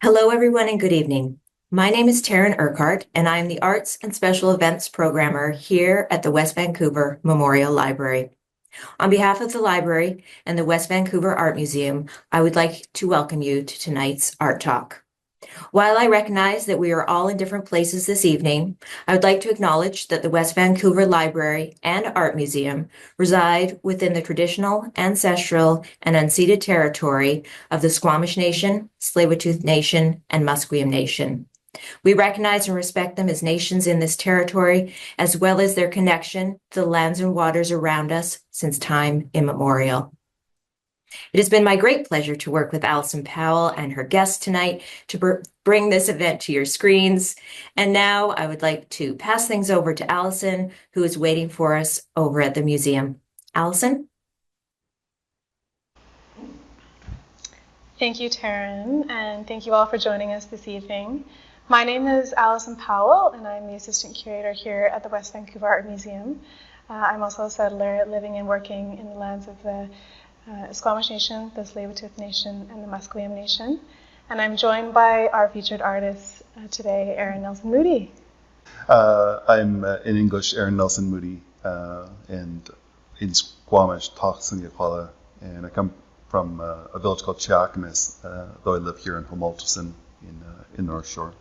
Hello, everyone, and good evening. My name is Taryn Urquhart, and I am the Arts and Special Events Programmer here at the West Vancouver Memorial Library. On behalf of the library and the West Vancouver Art Museum, I would like to welcome you to tonight's Art Talk. While I recognize that we are all in different places this evening, I would like to acknowledge that the West Vancouver Library and Art Museum reside within the traditional, ancestral, and unceded territory of the Squamish Nation, Tsleil-Waututh Nation, and Musqueam Nation. We recognize and respect them as nations in this territory, as well as their connection to the lands and waters around us since time immemorial. It has been my great pleasure to work with Alison Powell and her guests tonight to bring this event to your screens. And now I would like to pass things over to Alison, who is waiting for us over at the museum. Alison? Thank you, Taryn, and thank you all for joining us this evening. My name is Alison Powell, and I'm the Assistant Curator here at the West Vancouver Art Museum. I'm also a settler living and working in the lands of the Squamish Nation, the Tsleil-Waututh Nation, and the Musqueam Nation. And I'm joined by our featured artist today, Aaron Nelson-Moody. I'm in English, Aaron Nelson-Moody, and in Squamish, Taxinyaquala, and I come from a village called Chiakamis, though I live here in Homoltusen in North Shore.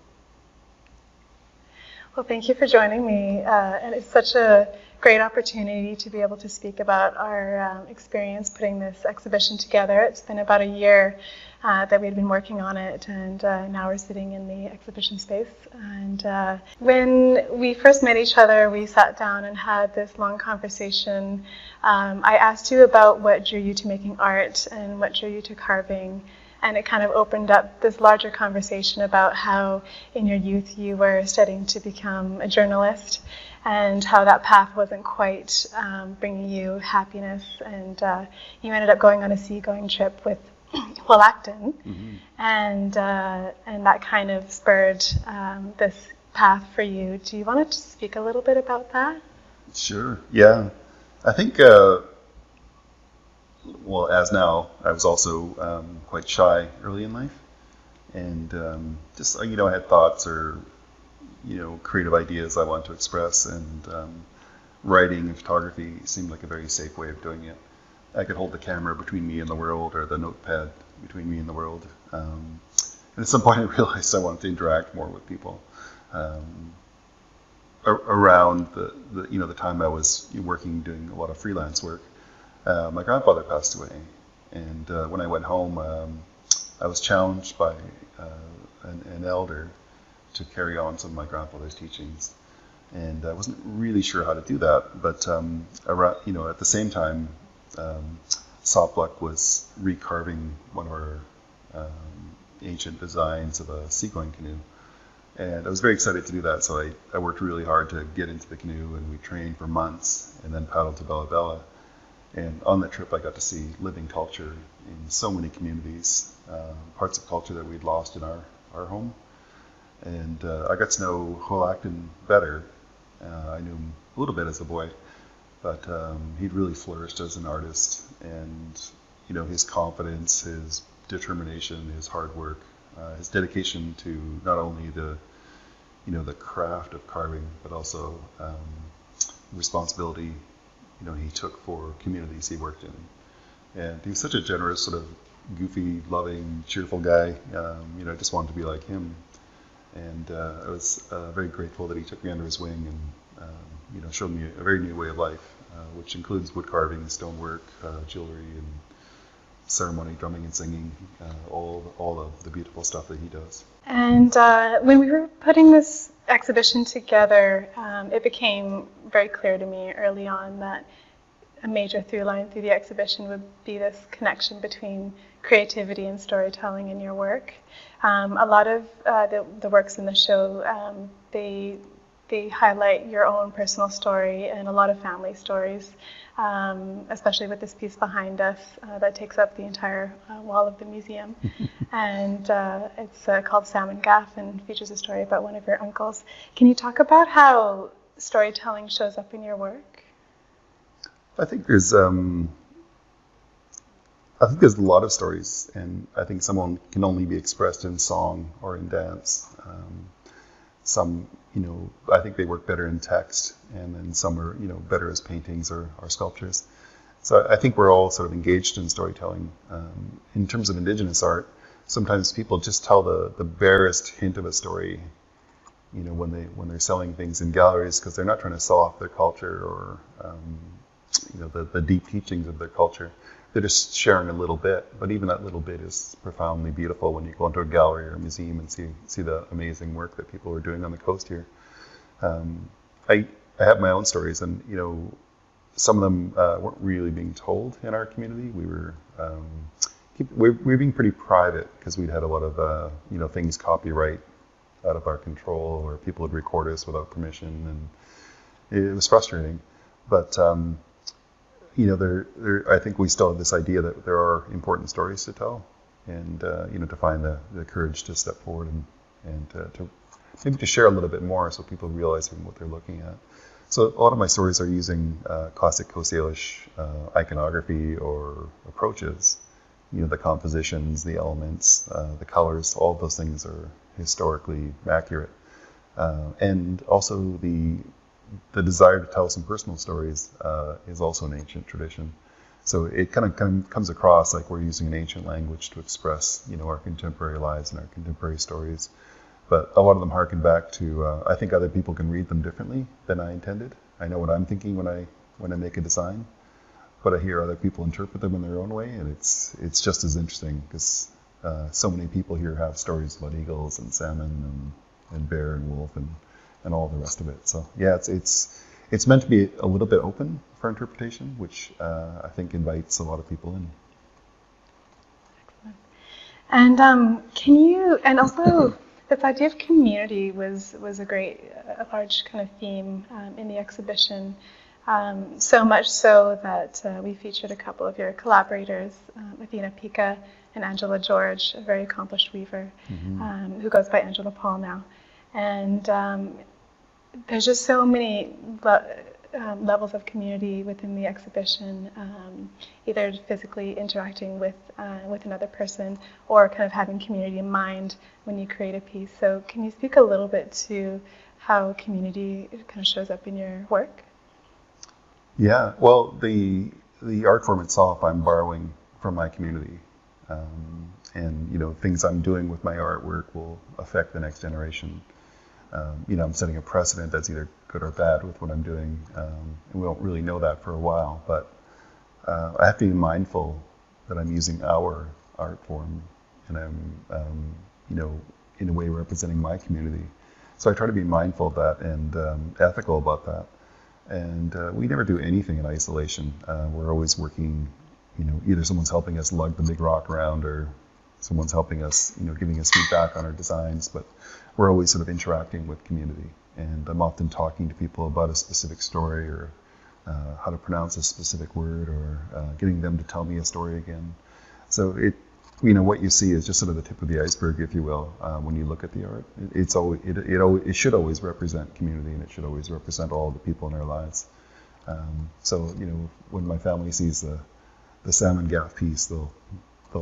Well, thank you for joining me, and it's such a great opportunity to be able to speak about our experience putting this exhibition together. It's been about a year that we've been working on it, and now we're sitting in the exhibition space. And when we first met each other, we sat down and had this long conversation. I asked you about what drew you to making art and what drew you to carving. And it kind of opened up this larger conversation about how in your youth you were studying to become a journalist and how that path wasn't quite bringing you happiness. And you ended up going on a seagoing trip with Will Acton. Mm-hmm. And that kind of spurred this path for you. Do you want to speak a little bit about that? Sure, yeah. I think... well, as now, I was also quite shy early in life, and just I had thoughts or creative ideas I wanted to express, and writing and photography seemed like a very safe way of doing it. I could hold the camera between me and the world, or the notepad between me and the world, and at some point I realized I wanted to interact more with people. Around the time I was working, doing a lot of freelance work. My grandfather passed away, and when I went home, I was challenged by an elder to carry on some of my grandfather's teachings, and I wasn't really sure how to do that. But at the same time, Sopluck was recarving one of our ancient designs of a seagoing canoe, and I was very excited to do that. So I worked really hard to get into the canoe, and we trained for months, and then paddled to Bella Bella. And on that trip, I got to see living culture in so many communities, parts of culture that we'd lost in our home. And I got to know Will Acton better. I knew him a little bit as a boy, but he'd really flourished as an artist. And, his confidence, his determination, his hard work, his dedication to not only the craft of carving, but also responsibility he took for communities he worked in. And he was such a generous, sort of goofy, loving, cheerful guy. I just wanted to be like him. And I was very grateful that he took me under his wing and, showed me a very new way of life, which includes wood carving, stonework, jewelry, and ceremony, drumming and singing, all of the beautiful stuff that he does. And when we were putting this exhibition together, it became very clear to me early on that a major through line through the exhibition would be this connection between creativity and storytelling in your work. A lot of the works in the show, they highlight your own personal story and a lot of family stories, especially with this piece behind us that takes up the entire wall of the museum. And it's called Salmon Gaff and features a story about one of your uncles. Can you talk about how storytelling shows up in your work? I think there's I think there's a lot of stories, and I think some can only be expressed in song or in dance. Some, I think they work better in text, and then some are, better as paintings or sculptures. So I think we're all sort of engaged in storytelling. In terms of Indigenous art, sometimes people just tell the barest hint of a story, when they're selling things in galleries, because they're not trying to sell off their culture or, the deep teachings of their culture. They're just sharing a little bit, but even that little bit is profoundly beautiful when you go into a gallery or a museum and see the amazing work that people are doing on the coast here. I have my own stories, and some of them weren't really being told in our community. We're being pretty private because we'd had a lot of things copyright out of our control, or people would record us without permission, and it was frustrating. But I think we still have this idea that there are important stories to tell, and to find the courage to step forward and to maybe to share a little bit more, so people realize what they're looking at. So a lot of my stories are using classic Coast Salish iconography or approaches. The compositions, the elements, the colors, all of those things are historically accurate, and also the desire to tell some personal stories is also an ancient tradition. So it kind of comes across like we're using an ancient language to express, our contemporary lives and our contemporary stories. But a lot of them harken back to, I think other people can read them differently than I intended. I know what I'm thinking when I make a design, but I hear other people interpret them in their own way, and it's just as interesting, because so many people here have stories about eagles and salmon and bear and wolf and all the rest of it. So yeah, it's meant to be a little bit open for interpretation, which I think invites a lot of people in. Excellent. And also this idea of community was a large kind of theme in the exhibition. So much so that we featured a couple of your collaborators, Athena Pika and Angela George, a very accomplished weaver, who goes by Angela Powell now. And there's just so many levels of community within the exhibition, either physically interacting with another person, or kind of having community in mind when you create a piece. So can you speak a little bit to how community kind of shows up in your work? Yeah, well, the art form itself, I'm borrowing from my community, and things I'm doing with my artwork will affect the next generation. I'm setting a precedent that's either good or bad with what I'm doing, and we won't really know that for a while. But I have to be mindful that I'm using our art form, and I'm, in a way representing my community. So I try to be mindful of that and ethical about that. And we never do anything in isolation. We're always working, either someone's helping us lug the big rock around, or someone's helping us, giving us feedback on our designs, but we're always sort of interacting with community. And I'm often talking to people about a specific story, or how to pronounce a specific word, or getting them to tell me a story again. So what you see is just sort of the tip of the iceberg, if you will, when you look at the art. It should always represent community, and it should always represent all the people in our lives. So when my family sees the salmon gaff piece, they'll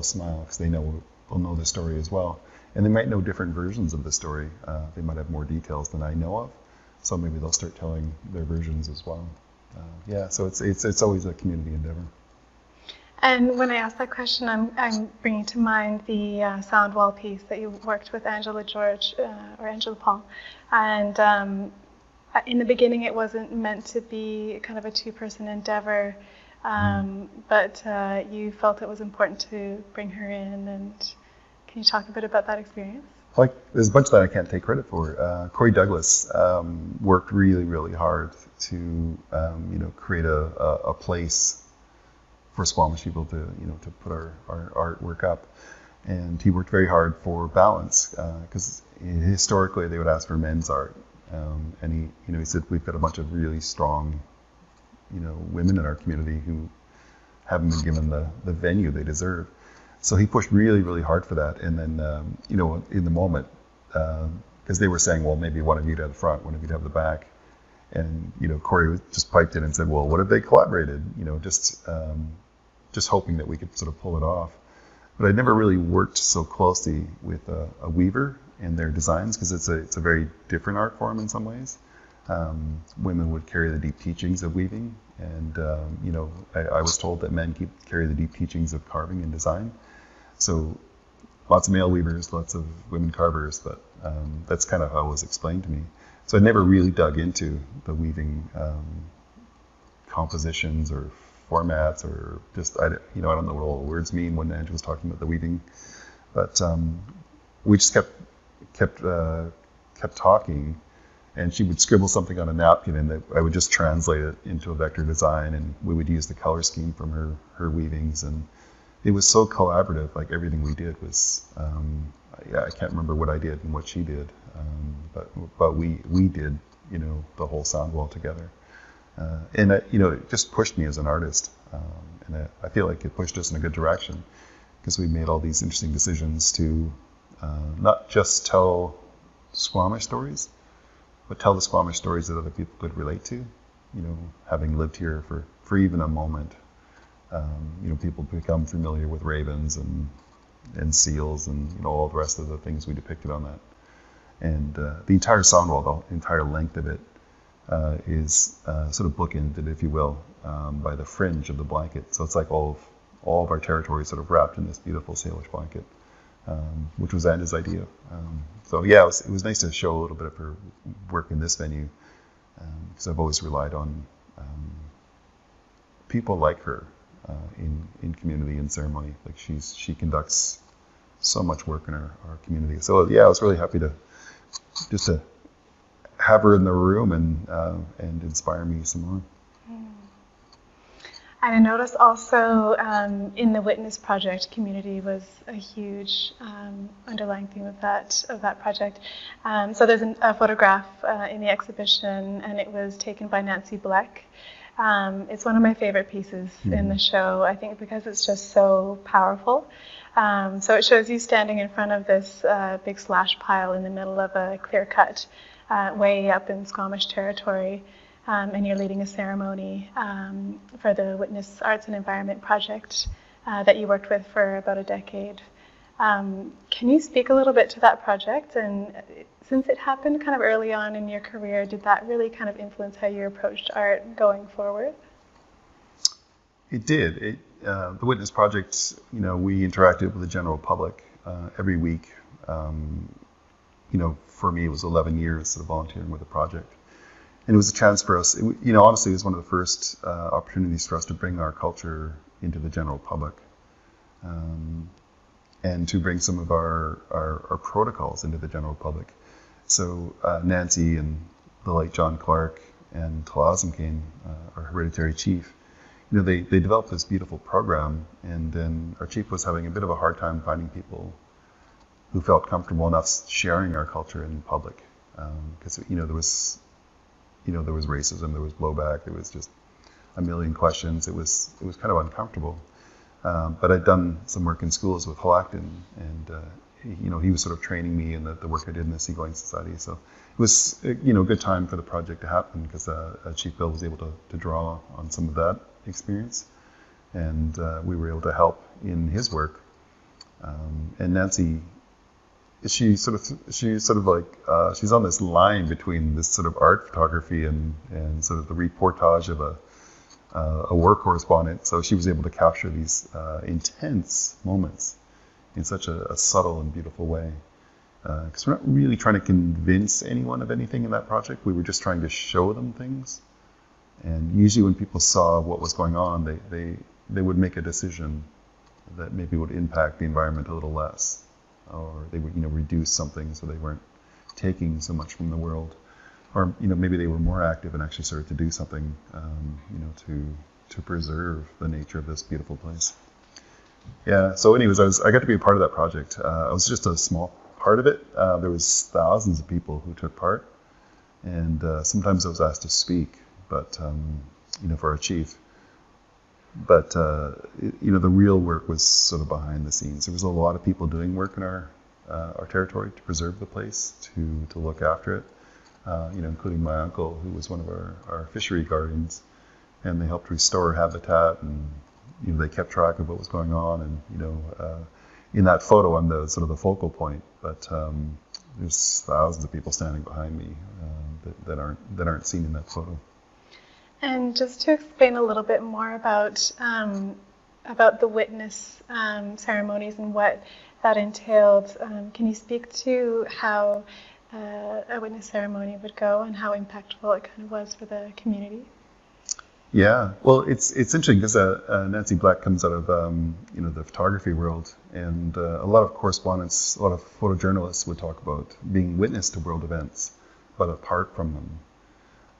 smile, because they'll know the story as well, and they might know different versions of the story. They might have more details than I know of, so maybe they'll start telling their versions as well. So it's always a community endeavor. And when I ask that question, I'm bringing to mind the sound wall piece that you worked with Angela George or Angela Powell. And in the beginning, it wasn't meant to be kind of a two-person endeavor, but you felt it was important to bring her in. And can you talk a bit about that experience? There's a bunch that I can't take credit for. Corey Douglas worked really, really hard to create a place for Squamish people to put our artwork up, and he worked very hard for balance, because historically they would ask for men's art, and he said, we've got a bunch of really strong women in our community who haven't been given the venue they deserve. So he pushed really, really hard for that. And then in the moment, because they were saying, well, maybe one of you'd have the front, one of you'd have the back, and Corey just piped in and said, well, what if they collaborated? just hoping that we could sort of pull it off. But I'd never really worked so closely with a weaver and their designs, because it's a very different art form in some ways. Women would carry the deep teachings of weaving, and I was told that men carry the deep teachings of carving and design. So lots of male weavers, lots of women carvers, but that's kind of how it was explained to me. So I never really dug into the weaving compositions or formats, or just I don't know what all the words mean when Andrew was talking about the weaving, but we just kept talking, and she would scribble something on a napkin, and I would just translate it into a vector design, and we would use the color scheme from her weavings, and it was so collaborative. Like everything we did was, I can't remember what I did and what she did, but we did, the whole sound wall together. And it just pushed me as an artist, and I feel like it pushed us in a good direction, because we made all these interesting decisions to not just tell Squamish stories, but tell the Squamish stories that other people could relate to. Having lived here for even a moment, people become familiar with ravens and seals and all the rest of the things we depicted on that. And the entire sound wall, the entire length of it, is sort of bookended, if you will, by the fringe of the blanket. So it's like all of our territory sort of wrapped in this beautiful Salish blanket, which was Anda's idea. So yeah, it was nice to show a little bit of her work in this venue, because I've always relied on people like her in community and ceremony. Like she conducts so much work in our community. So yeah, I was really happy to have her in the room and inspire me some more. And I noticed also in the Witness Project, community was a huge underlying theme of that project. So there's a photograph in the exhibition, and it was taken by Nancy Bleck. It's one of my favorite pieces in the show, I think, because it's just so powerful. So it shows you standing in front of this big slash pile in the middle of a clear cut way up in Squamish territory. And you're leading a ceremony for the Witness Arts and Environment Project that you worked with for about a decade. Can you speak a little bit to that project? And since it happened kind of early on in your career, did that really kind of influence how you approached art going forward? It did. The Witness Project, we interacted with the general public every week. For me, it was 11 years sort of volunteering with the project. And it was a chance for us, honestly, it was one of the first opportunities for us to bring our culture into the general public, and to bring some of our protocols into the general public. So Nancy and the late John Clark and Talazim Kane, our hereditary chief, they developed this beautiful program, and then our chief was having a bit of a hard time finding people who felt comfortable enough sharing our culture in public, because there was racism, there was blowback, there was just a million questions. It was kind of uncomfortable. But I'd done some work in schools with Halacton, and he was sort of training me in the work I did in the Seagoing Society. So it was a good time for the project to happen, because Chief Bill was able to draw on some of that experience, and we were able to help in his work. And Nancy, she's on this line between this sort of art photography and sort of the reportage of a war correspondent. So she was able to capture these intense moments in such a subtle and beautiful way. Because we're not really trying to convince anyone of anything in that project. We were just trying to show them things. And usually when people saw what was going on, they would make a decision that maybe would impact the environment a little less, or they would reduce something so they weren't taking so much from the world, or maybe they were more active and actually started to do something to preserve the nature of this beautiful place. Yeah, so anyways, I got to be a part of that project. I was just a small part of it. There was thousands of people who took part, and sometimes I was asked to speak, but for our chief. But the real work was sort of behind the scenes. There was a lot of people doing work in our territory to preserve the place, to look after it. Including my uncle, who was one of our fishery guardians, and they helped restore habitat and they kept track of what was going on, and in that photo, I'm the sort of the focal point, but there's thousands of people standing behind me that aren't seen in that photo. And just to explain a little bit more about the witness ceremonies and what that entailed, can you speak to how a witness ceremony would go and how impactful it kind of was for the community? Yeah, well, it's interesting because Nancy Black comes out of the photography world, and a lot of correspondents, a lot of photojournalists would talk about being witness to world events, but apart from them.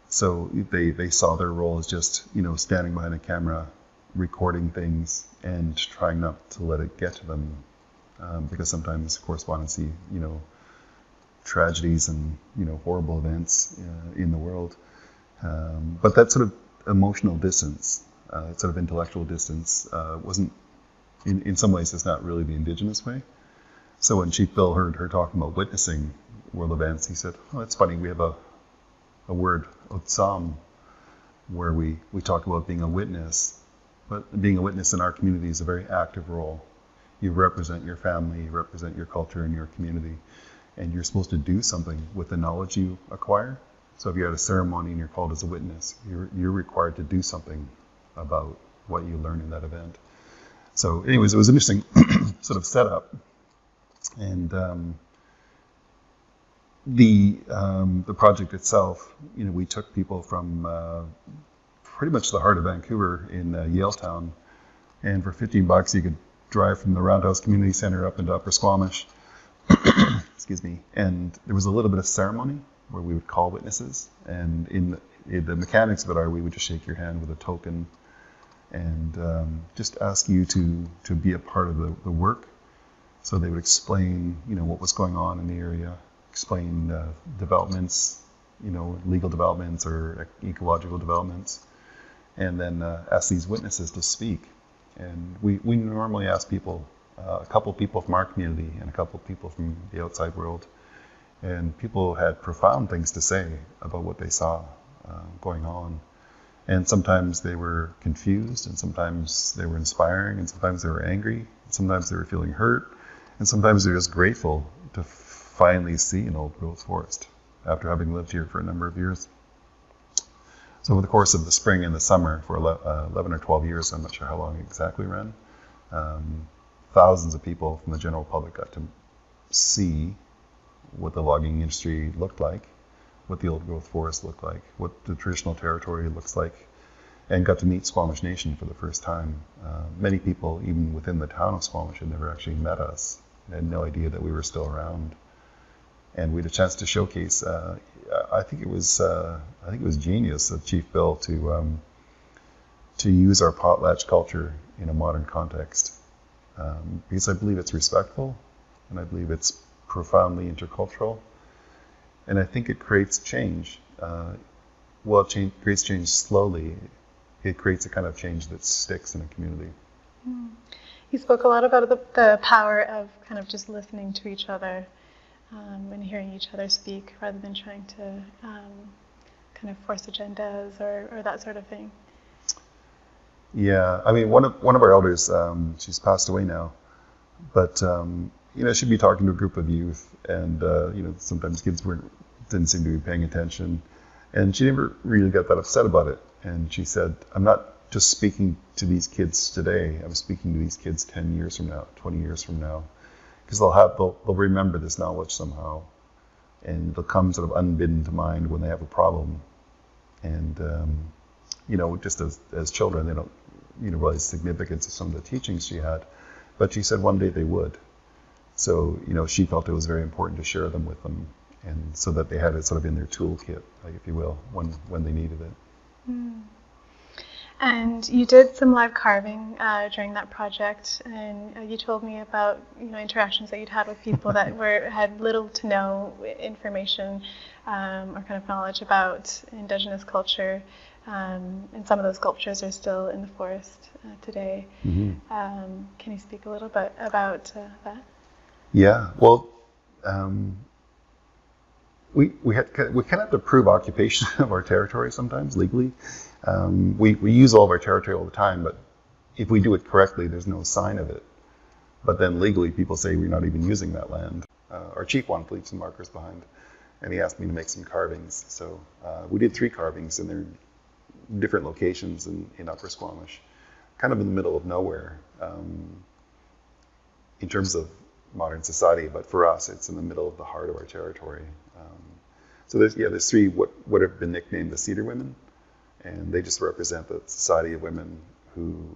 So they saw their role as just standing behind a camera, recording things, and trying not to let it get to them, because sometimes correspondents see tragedies and horrible events in the world, but that sort of emotional distance, sort of intellectual distance, wasn't, in some ways, it's not really the Indigenous way. So when Chief Bill heard her talking about witnessing world events, he said, "Oh, it's funny, we have a word, otsam, where we talk about being a witness, but being a witness in our community is a very active role. You represent your family, you represent your culture and your community, and you're supposed to do something with the knowledge you acquire. So if you're at a ceremony and you're called as a witness, you're required to do something about what you learned in that event." So anyways, it was an interesting sort of setup. And the project itself, we took people from pretty much the heart of Vancouver in Yaletown, and for $15 you could drive from the Roundhouse Community Centre up into Upper Squamish. Excuse me. And there was a little bit of ceremony where we would call witnesses, and in the mechanics of it are we would just shake your hand with a token and just ask you to be a part of the work. So they would explain what was going on in the area, explain developments, legal developments or ecological developments, and then ask these witnesses to speak. And we normally ask people, a couple people from our community and a couple people from the outside world. And people had profound things to say about what they saw going on. And sometimes they were confused, and sometimes they were inspiring, and sometimes they were angry, and sometimes they were feeling hurt, and sometimes they were just grateful to finally see an old growth forest after having lived here for a number of years. So over the course of the spring and the summer, for 11 or 12 years, I'm not sure how long it exactly ran, thousands of people from the general public got to see what the logging industry looked like, what the old growth forest looked like, what the traditional territory looks like, and got to meet Squamish Nation for the first time. Many people, even within the town of Squamish, had never actually met us, had no idea that we were still around. And we had a chance to showcase. I think it was genius of Chief Bill to use our potlatch culture in a modern context, because I believe it's respectful, and I believe it's profoundly intercultural, and I think it creates change. It creates change slowly. It creates a kind of change that sticks in a community. You spoke a lot about the power of kind of just listening to each other and hearing each other speak rather than trying to kind of force agendas or that sort of thing. Yeah, I mean, one of our elders, she's passed away now, but she'd be talking to a group of youth, and sometimes kids didn't seem to be paying attention, and she never really got that upset about it. And she said, "I'm not just speaking to these kids today. I'm speaking to these kids 10 years from now, 20 years from now, because they'll remember this knowledge somehow, and it'll come sort of unbidden to mind when they have a problem. And just as children, they don't realize the significance of some of the teachings she had, but she said one day they would. So she felt it was very important to share them with them, and so that they had it sort of in their toolkit, like, if you will, when they needed it." And you did some live carving during that project, and you told me about interactions that you'd had with people that had little to no information or kind of knowledge about Indigenous culture, and some of those sculptures are still in the forest today. Mm-hmm. Can you speak a little bit about that? Yeah, well, we kind of have to prove occupation of our territory sometimes legally. We use all of our territory all the time, but if we do it correctly, there's no sign of it. But then legally, people say we're not even using that land. Our chief wanted to leave some markers behind, and he asked me to make some carvings. So we did 3 carvings, and they're different locations in Upper Squamish, kind of in the middle of nowhere in terms of modern society. But for us, it's in the middle of the heart of our territory. So there's 3 what have been nicknamed the Cedar Women, and they just represent the society of women who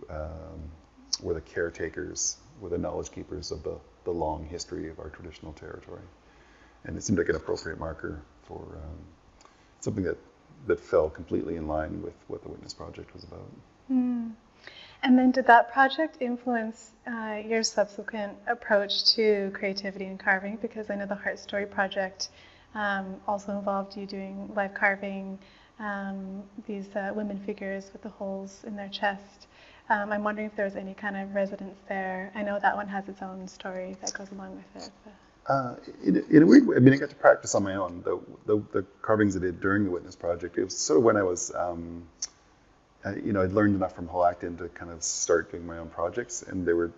were the caretakers, were the knowledge keepers of the long history of our traditional territory. And it seemed like an appropriate marker for something that fell completely in line with what the Witness Project was about. Mm. And then did that project influence your subsequent approach to creativity and carving? Because I know the Heart Story Project also involved you doing live carving, these women figures with the holes in their chest. I'm wondering if there was any kind of resonance there. I know that one has its own story that goes along with it. In a weird way, I mean, I got to practice on my own. The carvings I did during the Witness Project, it was sort of when I was, I'd learned enough from Halacton to kind of start doing my own projects, and they were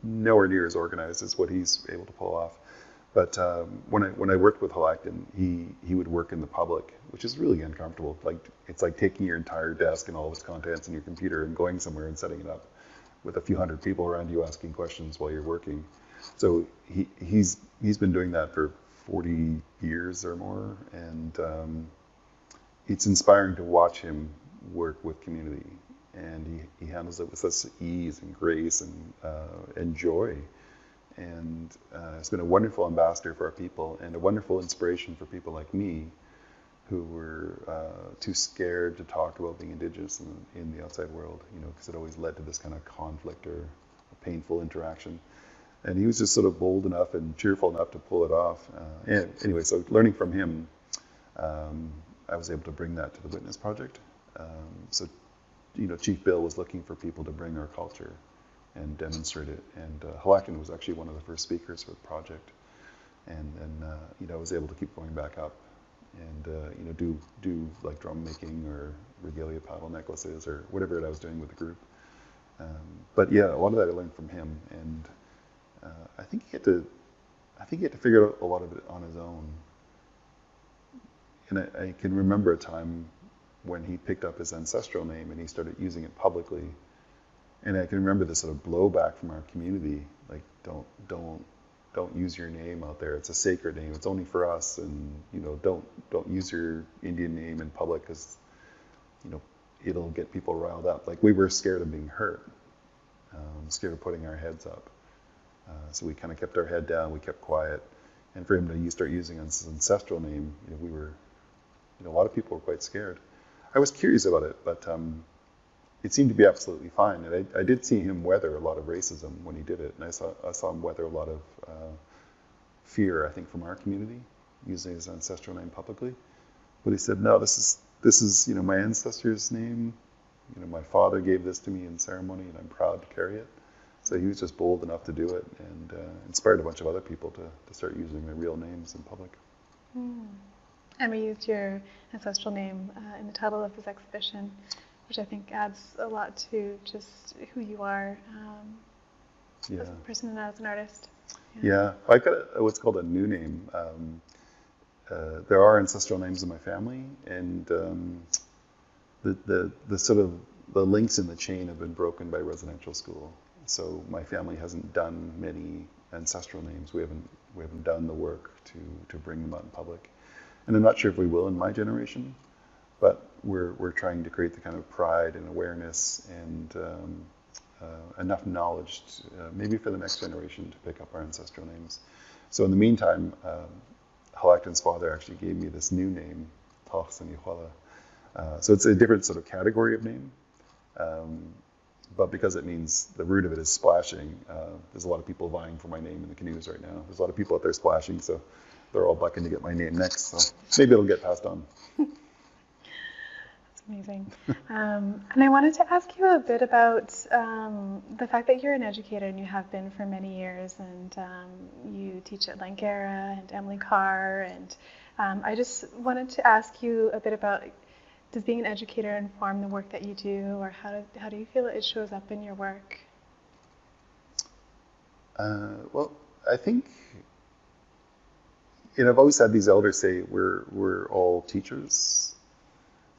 nowhere near as organized as what he's able to pull off. But when I worked with Halacton, he would work in the public, which is really uncomfortable. It's like taking your entire desk and all of its contents and your computer and going somewhere and setting it up with a few hundred people around you asking questions while you're working. So he's been doing that for 40 years or more, and it's inspiring to watch him work with community, and he handles it with such ease and grace and joy. And it's been a wonderful ambassador for our people and a wonderful inspiration for people like me who were too scared to talk about being Indigenous in the outside world, because it always led to this kind of conflict or a painful interaction. And he was just sort of bold enough and cheerful enough to pull it off. And anyway, so learning from him, I was able to bring that to the Witness Project. So Chief Bill was looking for people to bring our culture and demonstrate it. And Halacton was actually one of the first speakers for the project. And then, I was able to keep going back up and, do like drum making or regalia paddle necklaces or whatever it I was doing with the group. But yeah, a lot of that I learned from him. And I think he had to figure out a lot of it on his own. And I can remember a time when he picked up his ancestral name and he started using it publicly. And I can remember the sort of blowback from our community, like don't use your name out there. It's a sacred name. It's only for us, and don't use your Indian name in public because it'll get people riled up. Like we were scared of being hurt, scared of putting our heads up. So we kind of kept our head down. We kept quiet. And for him to start using his ancestral name, we were, a lot of people were quite scared. I was curious about it, but it seemed to be absolutely fine. And I did see him weather a lot of racism when he did it. And I saw him weather a lot of fear, I think, from our community, using his ancestral name publicly. But he said, no, this is my ancestor's name. My father gave this to me in ceremony, and I'm proud to carry it. So he was just bold enough to do it, and inspired a bunch of other people to start using their real names in public. Mm. And we used your ancestral name in the title of this exhibition, which I think adds a lot to just who you are as a person and as an artist. Yeah, I've got what's called a new name. There are ancestral names in my family, and the sort of the links in the chain have been broken by residential school. So my family hasn't done many ancestral names. We haven't done the work to bring them out in public, and I'm not sure if we will in my generation. But we're trying to create the kind of pride and awareness and enough knowledge, maybe for the next generation, to pick up our ancestral names. So in the meantime, Halacton's father actually gave me this new name, Tahsanihuala. So it's a different sort of category of name. But because it means the root of it is splashing, there's a lot of people vying for my name in the canoes right now. There's a lot of people out there splashing, so they're all bucking to get my name next. So maybe it'll get passed on. That's amazing. And I wanted to ask you a bit about the fact that you're an educator and you have been for many years, and you teach at Langara and Emily Carr, and I just wanted to ask you a bit about does being an educator inform the work that you do, or how do you feel it shows up in your work? Well, I think, I've always had these elders say we're all teachers.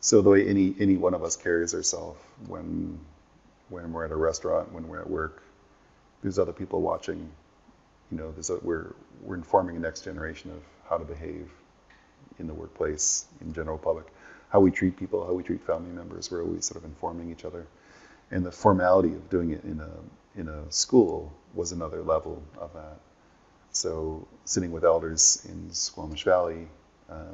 So the way any one of us carries ourselves when we're at a restaurant, when we're at work, there's other people watching. We're informing the next generation of how to behave in the workplace, in general public, how we treat people, how we treat family members. We're always sort of informing each other, and the formality of doing it in a school was another level of that. So sitting with elders in Squamish Valley,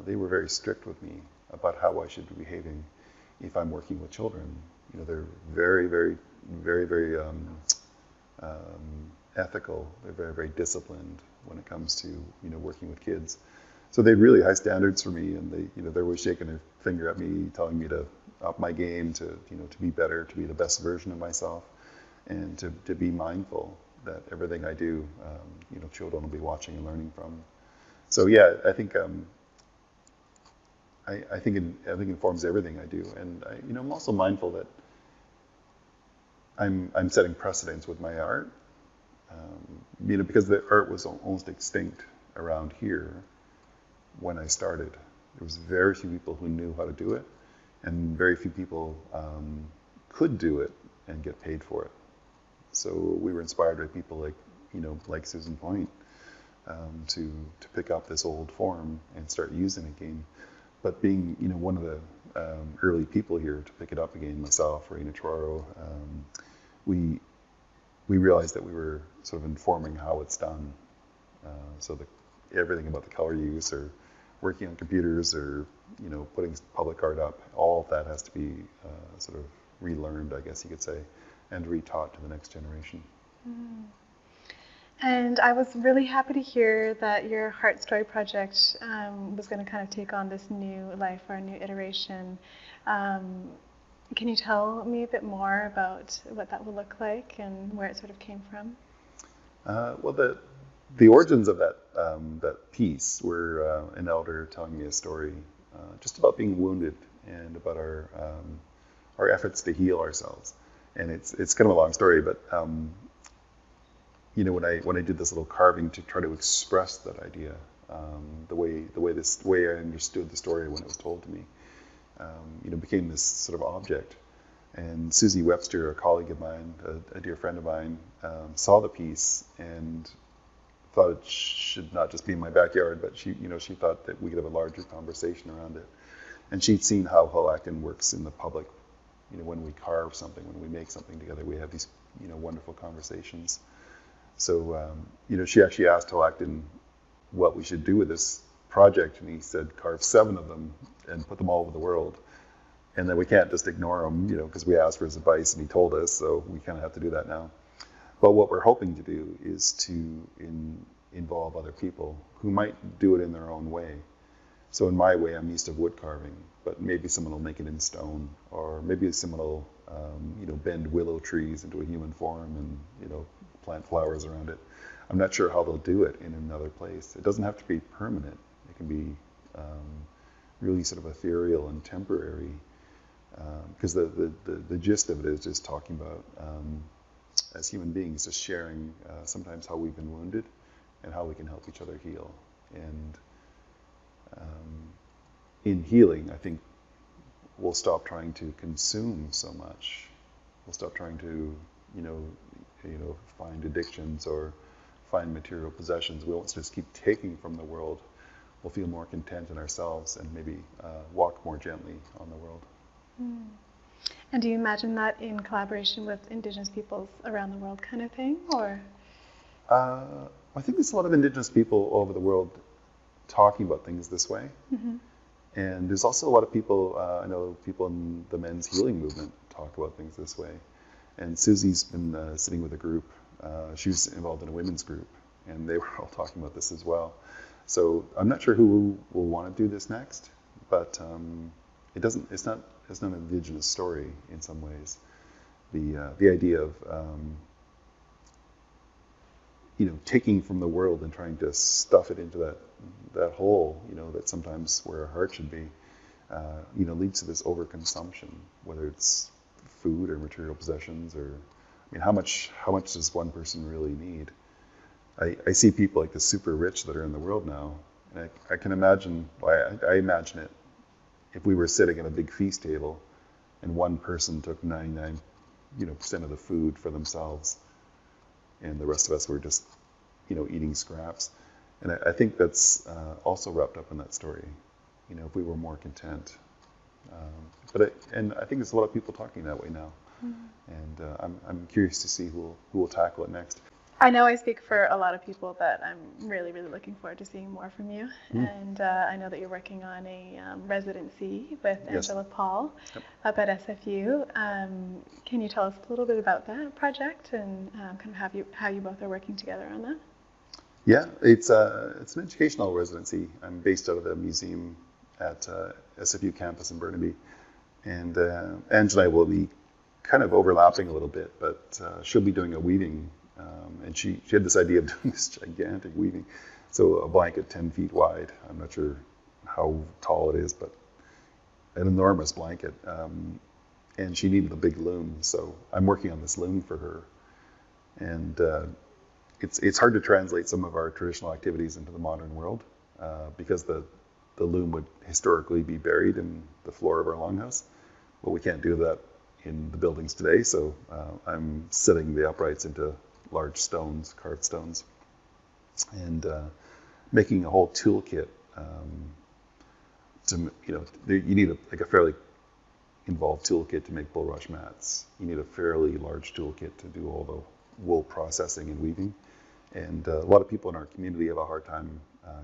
they were very strict with me about how I should be behaving if I'm working with children. They're very, very, very, very ethical. They're very, very disciplined when it comes to working with kids. So they had really high standards for me, and they're always shaking their finger at me, telling me to up my game, to be better, to be the best version of myself, and to be mindful that everything I do, children will be watching and learning from. So yeah, I think I think it informs everything I do, and I'm also mindful that I'm setting precedents with my art, because the art was almost extinct around here when I started. There was very few people who knew how to do it, and very few people could do it and get paid for it. So we were inspired by people like Susan Point to pick up this old form and start using it again. But being one of the early people here to pick it up again, myself, Raina Troro, we realized that we were sort of informing how it's done. So everything about the color use, or working on computers, or putting public art up, all of that has to be sort of relearned, I guess you could say, and retaught to the next generation. Mm. And I was really happy to hear that your Heart Story project was going to kind of take on this new life, or a new iteration. Can you tell me a bit more about what that will look like and where it sort of came from? Well, the origins of that piece were an elder telling me a story just about being wounded and about our efforts to heal ourselves. And it's kind of a long story, but when I did this little carving to try to express that idea, the way I understood the story when it was told to me, became this sort of object. And Susie Webster, a colleague of mine, a dear friend of mine, saw the piece and thought it should not just be in my backyard, but she thought that we could have a larger conversation around it. And she'd seen how Hull Acton works in the public. When we carve something, when we make something together, we have these wonderful conversations. So she actually asked Hull Acton what we should do with this project, and he said carve 7 of them and put them all over the world. And then we can't just ignore him, because we asked for his advice and he told us, so we kind of have to do that now. But what we're hoping to do is to involve other people who might do it in their own way. So in my way, I'm used to wood carving, but maybe someone will make it in stone, or maybe someone will, bend willow trees into a human form and, plant flowers around it. I'm not sure how they'll do it in another place. It doesn't have to be permanent. It can be really sort of ethereal and temporary, because the gist of it is just talking about, as human beings, just sharing sometimes how we've been wounded and how we can help each other heal. And in healing, I think we'll stop trying to consume so much. We'll stop trying to, find addictions or find material possessions. We won't just keep taking from the world. We'll feel more content in ourselves and maybe walk more gently on the world. Mm. And do you imagine that in collaboration with Indigenous peoples around the world kind of thing, or? I think there's a lot of Indigenous people all over the world talking about things this way. Mm-hmm. And there's also a lot of people, I know people in the men's healing movement talk about things this way. And Susie's been sitting with a group. She was involved in a women's group, and they were all talking about this as well. So I'm not sure who will want to do this next, but it's not an Indigenous story in some ways. The idea of taking from the world and trying to stuff it into that hole, that sometimes where our heart should be. leads to this overconsumption, whether it's food or material possessions, or I mean, how much does one person really need? I see people like the super rich that are in the world now, and I can imagine, I imagine it, if we were sitting at a big feast table and one person took 99% of the food for themselves, and the rest of us were just eating scraps. And I think that's also wrapped up in that story. If we were more content. And I think there's a lot of people talking that way now. And I'm curious to see who will tackle it next. I know I speak for a lot of people that I'm really, really looking forward to seeing more from you. And I know that you're working on a residency with Alison Powell up at SFU. Can you tell us a little bit about that project and kind of how you both are working together on that? Yeah, it's an educational residency. I'm based out of the museum at SFU campus in Burnaby. And Ange and I will be kind of overlapping a little bit, but she'll be doing a weaving. And she had this idea of doing this gigantic weaving. So a blanket 10 feet wide. I'm not sure how tall it is, but an enormous blanket. And she needed a big loom. So I'm working on this loom for her. And it's hard to translate some of our traditional activities into the modern world because the loom would historically be buried in the floor of our longhouse. But we can't do that in the buildings today. So I'm setting the uprights into large stones, carved stones, and making a whole toolkit. You need a fairly involved toolkit to make bulrush mats. You need a fairly large toolkit to do all the wool processing and weaving. And a lot of people in our community have a hard time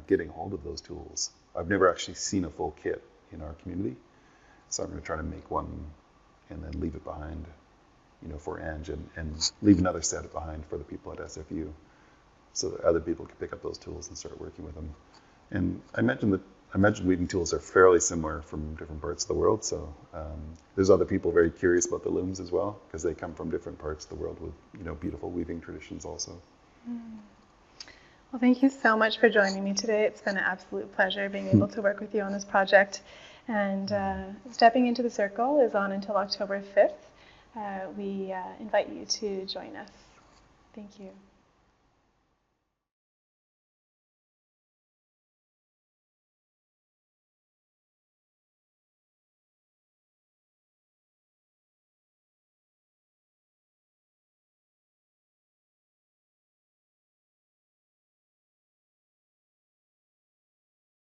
getting hold of those tools. I've never actually seen a full kit in our community, so I'm going to try to make one and then leave it behind for Ange, and leave another set behind for the people at SFU, so that other people can pick up those tools and start working with them. And I mentioned weaving tools are fairly similar from different parts of the world, so there's other people very curious about the looms as well, because they come from different parts of the world with beautiful weaving traditions also. Well, thank you so much for joining me today. It's been an absolute pleasure being able to work with you on this project. And Stepping into the Circle is on until October 5th. We invite you to join us. Thank you.